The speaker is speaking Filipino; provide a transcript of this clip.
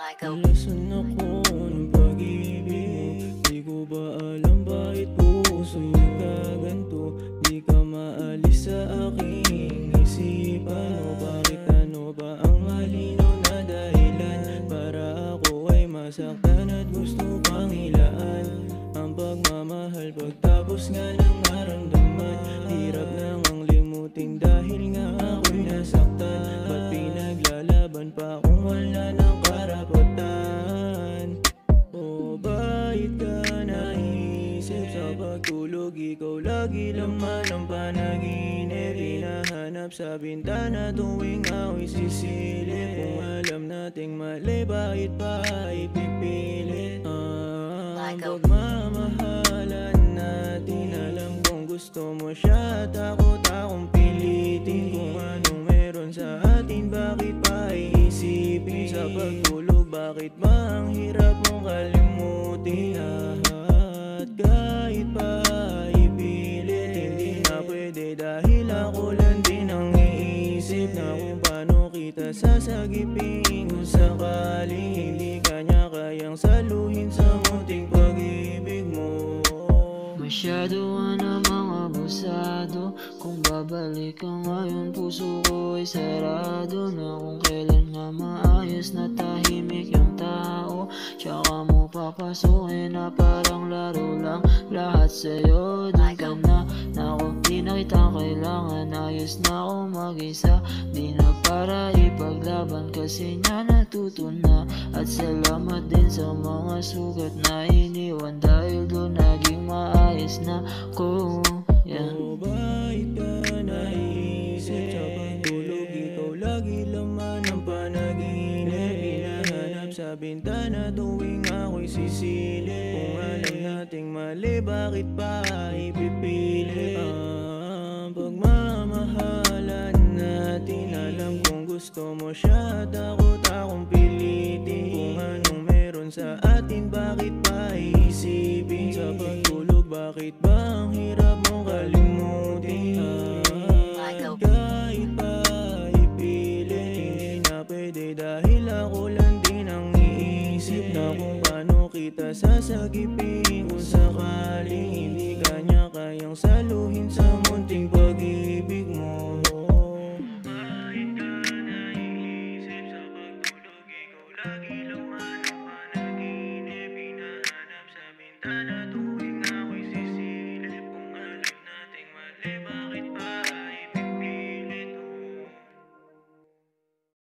Nalasan ako ng pag-ibig mo. Di ko ba alam bakit puso'y nagkaganto? Di ka maalis sa aking isipan. O bakit ano ba ang malinaw na dahilan para ako ay masaktan at gusto pang hilaan ang pagmamahal pagtapos nga ng maramdaman? Hirap nang ang limutin dahil nga ako'y nasaktan. Ba't pinaglalaban pa kung wala ng karapatan? O bakit ka naisip sa pagtulog? Ikaw lagi laman ng panaginip, hinahanap sa bintana tuwing ako'y sisilip. Kung alam nating mali, bakit pa ipipilit ang pagmamahalan natin? Alam kong gusto mo siya at takot akong pilitin. Kung anong meron sa atin, bakit pa iisipin? Sa pagtulog, bakit ba ang hirap mong kalimutin? At kahit pa ipilit, hindi na pwede dahil ako lang din ang iisip na kung paano kita sasagipin kung sakaling hindi kanya kayang saluhin sa munting pag-ibig mo. Masyado ka namang abusado. Kung babalik ka ngayon, puso ko ay sarado na. Kung kailan nga maayos na tahimik yung tao, tsaka mo papasukin na parang laro lang lahat sa'yo. Di ka na ako, di na kita kailangan. Ayos na ako mag-isa, di na para ipaglaban kasi nga natuto na. At salamat din sa mga sugat na iniwan dahil doon naging maayos na ko. O bakit ka naisip sa pagtulog? Ikaw lagi laman ng panaginip, hinahanap sa bintana tuwing ako'y sisilip. Kung alam nating mali, bakit pa ipipilit ang pagmamahalan natin? Alam kong gusto mo siya at takot akong pilitin. Kung anong meron sa atin, bakit pa iisipin? Sa pagtulog, bakit ba ang hirap mong kalimutin? Kahit pa ipilit, hindi na pwede dahil ako lang din ang iisip na kung paano kita sasagipin kung sakaling hindi kanya kayang saluhin sa munting pag-ibig mo. Kahit ka naisip sa pagtulog, ikaw lagi laman ang panaginip, hinahanap sa bintana